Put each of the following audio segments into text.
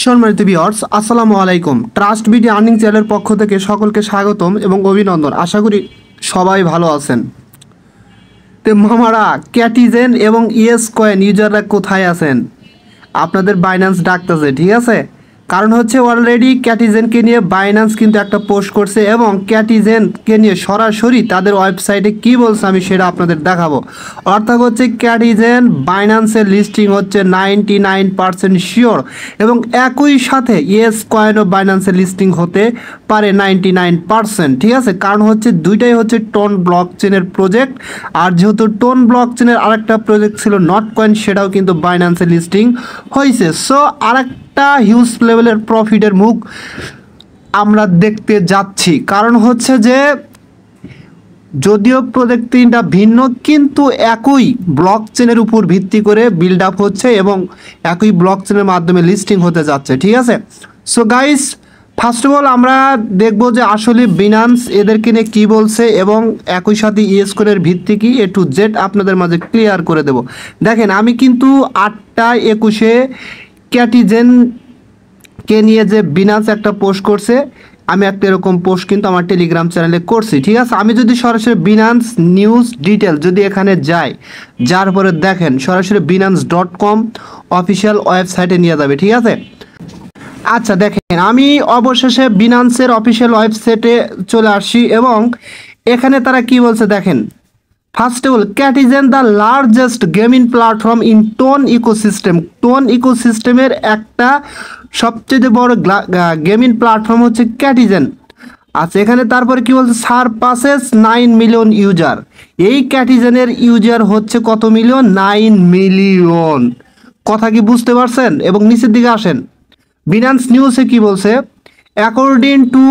সম্মানিত ভিউয়ার্স, আসসালামু আলাইকুম। ট্রাস্ট বিডি আর্নিং চ্যানেলের পক্ষ থেকে সকলকে স্বাগতম এবং অভিনন্দন। আশা করি সবাই ভালো আছেন। তো মামারা, ক্যাটিজেন এবং ইয়েস কয়েন ইউজাররা কোথায় আছেন? আপনাদের বাইন্যান্স ডাকতেছে, ঠিক আছে? কারণ হচ্ছে অলরেডি ক্যাটিজেনকে নিয়ে বাইন্যান্স কিন্তু একটা পোস্ট করছে এবং ক্যাটিজেনকে নিয়ে সরাসরি তাদের ওয়েবসাইটে কি বলছে আমি সেটা আপনাদের দেখাবো। অর্থাৎ হচ্ছে ক্যাটিজেন বাইন্যান্সের লিস্টিং হচ্ছে 99% শিওর এবং একই সাথে ইয়েস কয়েনও বাইন্যান্সের লিস্টিং হতে পারে 99%, ঠিক আছে? কারণ হচ্ছে দুইটাই হচ্ছে টোন ব্লক চেনের প্রজেক্ট, আর যেহেতু টোন ব্লক চেনের আরেকটা প্রজেক্ট ছিল নট কয়েন, সেটাও কিন্তু বাইন্যান্সের লিস্টিং হয়েছে। সো আরেকটা হিউজ লেভেলের প্রফিটের মুখ আমরা দেখতে যাচ্ছি। কারণ হচ্ছে যে যদিও প্রজেক্ট তিনটা ভিন্ন, কিন্তু একই ব্লক চেনের উপর ভিত্তি করে বিল্ড আপ হচ্ছে এবং একই ব্লক চেনের মাধ্যমে লিস্টিং হতে যাচ্ছে, ঠিক আছে? So guys, first of all আমরা দেখব যে আসলে বিনান্স এদেরকে নিয়ে কী বলছে এবং একই সাথে ইয়েস কোডের ভিত্তি কি A to Z আপনাদের মাঝে ক্লিয়ার করে দেব। দেখেন, আমি কিন্তু 8টা 21-এ ক্যাটিজেনকে নিয়ে যে বিনান্স একটা পোস্ট করছে, আমি একটা এরকম পোস্ট কিন্তু আমার টেলিগ্রাম চ্যানেলে করছি, ঠিক আছে? আমি যদি সরাসরি বিনান্স নিউজ ডিটেল যদি এখানে যাই, যার পরে দেখেন সরাসরি binance.com অফিসিয়াল ওয়েবসাইটে নিয়ে যাবে, ঠিক আছে? আচ্ছা দেখেন, আমি অবশেষে বিনান্সের অফিসিয়াল ওয়েবসাইটে চলে আসি এবং এখানে তারা কি বলছে দেখেন। First of all, Catizen the largest gaming platform in TON ecosystem. TON ইকোসিস্টেমের একটা সবচেয়ে বড় গেমিং প্ল্যাটফর্ম হচ্ছে ক্যাটিজেন। আচ্ছা, এখানে তারপরে কি বলছে, সারপাসেস 9 মিলিয়ন ইউজার। এই ক্যাটিজেনের ইউজার হচ্ছে কত মিলিয়ন? 9 মিলিয়ন। কথা কি বুঝতে পারছেন? এবং নিচের দিকে আসেন, বিনান্স নিউজে কি বলছে, according to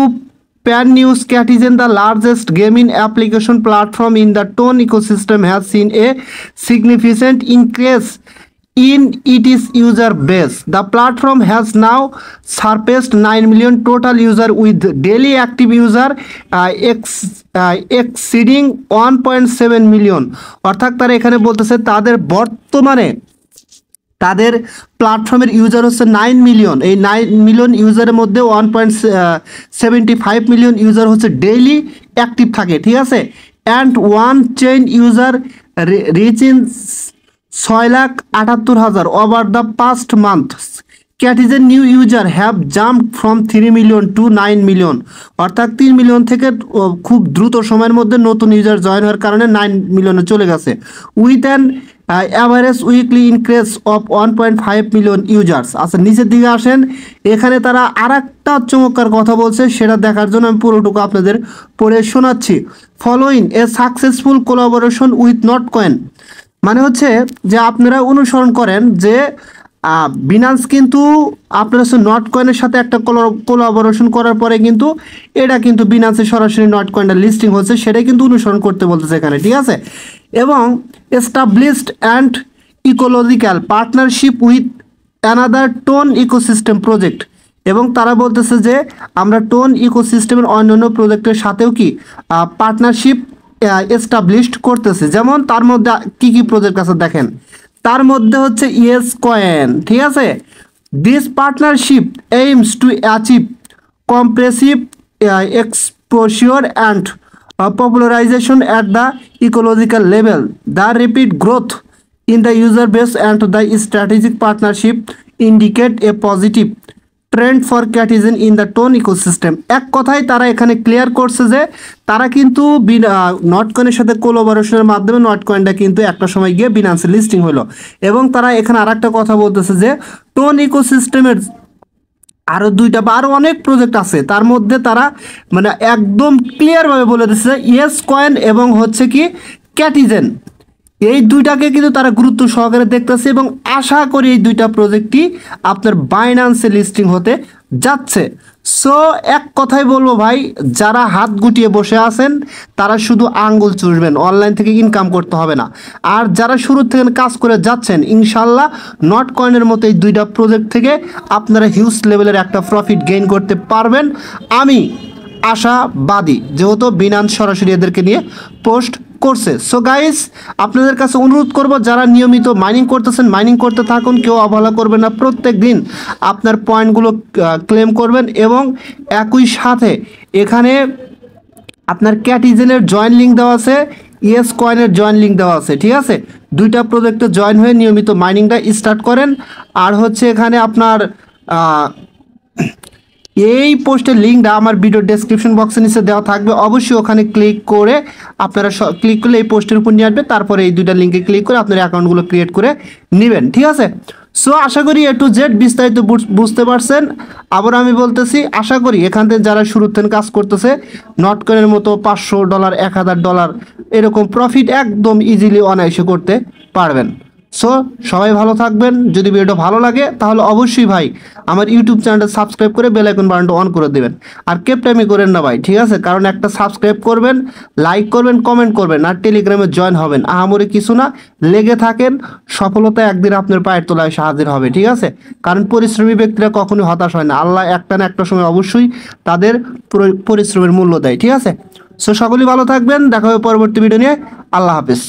Pan news, Catizen the largest gaming application platform in the TON ecosystem has seen a significant increase in its user base. The platform has now surpassed 9 million total user with daily active user exceeding 1.7 million. অর্থাৎ তারা এখানে বলতেছে তাদের বর্তমানে তাদের প্ল্যাটফর্মের user হচ্ছে 9 million. এই 9 মিলিয়ন ইউজারের মধ্যে 1.75 মিলিয়ন ইউজার হচ্ছে ডেইলি অ্যাক্টিভ থাকে, ঠিক আছে? And one chain user reaching 6,78,000 over the past months. Catizen new user have jump from 3 million to 9 million. অর্থাৎ 3 মিলিয়ন থেকে খুব দ্রুত সময়ের মধ্যে নতুন ইউজার জয়েন হওয়ার কারণে 9 মিলিয়নে চলে গেছে, with an average weekly increase of 1.5 million users. আচ্ছা, নিচের দিকে আসেন, এখানে তারা আর একটা চমৎকার কথা বলছে, সেটা দেখার জন্য আমি পুরোটুকু আপনাদের পড়ে শোনাচ্ছি। Following a successful collaboration with not coin. মানে হচ্ছে যে আপনারা অনুসরণ করেন যে বিনান্স কিন্তু আপনারা নট কয়েনের সাথে একটা কোলাবোরেশন করার পরে কিন্তু এটা কিন্তু বিনান্সে সরাসরি নট কয়েনটা লিস্টিং হচ্ছে, সেটাই কিন্তু অনুসরণ করতে বলতেছে এখানে, ঠিক আছে? এবং established and ecological partnership with another tone ecosystem project. এবং তারা বলতেছে যে আমরা টোন ইকোসিস্টেমের অন্যান্য প্রজেক্টের সাথেও কি পার্টনারশিপ এস্টাবলিশড করতেছে। যেমন তার মধ্যে কি কি প্রজেক্ট আছে দেখেন, তার মধ্যে হচ্ছে ইয়েস কয়েন, ঠিক আছে? This partnership aims to achieve comprehensive exposure and popularization at the ecological level. The rapid growth in the user base and the strategic partnership indicate a positive trend for Catizen in the TON ecosystem. এক কথায় তারা এখানে clear করছে যে তারা কিন্তু not কয়েনের সাথে কোলাবোরেশনের মাধ্যমে নট কয়েনটা কিন্তু একটা সময় গিয়ে বিনান্সে লিস্টিং হলো। এবং তারা এখানে আর একটা কথা বলতেছে যে টোন ইকোসিস্টেমের আরও 2টা বা আরও অনেক প্রজেক্ট আছে, তার মধ্যে তারা মানে একদম ক্লিয়ারভাবে বলে দিচ্ছে ইয়েস কয়েন এবং হচ্ছে কি ক্যাটিজেন, এই 2টাকে কিন্তু তারা গুরুত্ব সহকারে দেখতেছে এবং আশা করি এই 2টা প্রজেক্টই আপনার বাইন্যান্সে লিস্টিং হতে যাচ্ছে। সো এক কথাই বলবো ভাই, যারা হাত গুটিয়ে বসে আছেন তারা শুধু আঙ্গুল চুষবেন, অনলাইন থেকে ইনকাম করতে হবে না। আর যারা শুরু থেকে কাজ করে যাচ্ছেন, ইনশাল্লাহ নট কয়েনের মতো এই 2টা প্রজেক্ট থেকে আপনারা হিউজ লেভেলের একটা প্রফিট গেইন করতে পারবেন। আমি আশাবাদী, যেহেতু বিনান্স সরাসরি এদেরকে নিয়ে পোস্ট করছে। সো গাইস, আপনাদের কাছে অনুরোধ করব, যারা নিয়মিত মাইনিং করতেছেন মাইনিং করতে থাকুন, কেউ অবহেলা করবেন না। প্রত্যেক দিন আপনার পয়েন্টগুলো ক্লেম করবেন এবং একই সাথে এখানে আপনার ক্যাটিজেনের জয়েন লিঙ্ক দেওয়া আছে, ইয়েস কয়েনের জয়েন লিঙ্ক দেওয়া আছে, ঠিক আছে। দুইটা প্রজেক্টে জয়েন হয়ে নিয়মিত মাইনিংটা স্টার্ট করেন। আর হচ্ছে এখানে আপনার এই পোস্টের লিঙ্কটা আমার ভিডিও ডেসক্রিপশন বক্সের নিচে দেওয়া থাকবে, অবশ্যই ওখানে ক্লিক করে আপনারা ক্লিক করলে এই পোস্টের উপর নিয়ে আসবে, তারপরে এই দুইটা লিঙ্কে ক্লিক করে আপনার অ্যাকাউন্টগুলো ক্রিয়েট করে নেবেন, ঠিক আছে। সো আশা করি A to Z বিস্তারিত বুঝতে পারছেন। আবার আমি বলতেছি, আশা করি এখান থেকে যারা শুরুর থেকে কাজ করতেছে নটকয়েনের মতো $500 $1000 এরকম প্রফিট একদম ইজিলি অনায়াসে করতে পারবেন। সো সবাই ভালো থাকবেন। যদি ভিডিওটা ভালো লাগে তাহলে অবশ্যই ভাই আমার ইউটিউব চ্যানেলটা সাবস্ক্রাইব করে বেল আইকন বাটনটা অন করে দেবেন। আর কেপটামি করেন না ভাই, ঠিক আছে, কারণ একটা সাবস্ক্রাইব করবেন, লাইক করবেন, কমেন্ট করবেন আর টেলিগ্রামে জয়েন হবেন। আহামরি কিছু না, লেগে থাকেন, সফলতা একদিন আপনার পায়ের তলায় এসে হাজির হবে, ঠিক আছে। কারণ পরিশ্রমী ব্যক্তিরা কখনোই হতাশ হয় না, আল্লাহ একটা না একটা সময় অবশ্যই তাদের পরিশ্রমের মূল্য দেয়, ঠিক আছে। সো সকলেই ভালো থাকবেন, দেখা হবে পরবর্তী ভিডিও নিয়ে। আল্লাহ হাফেজ।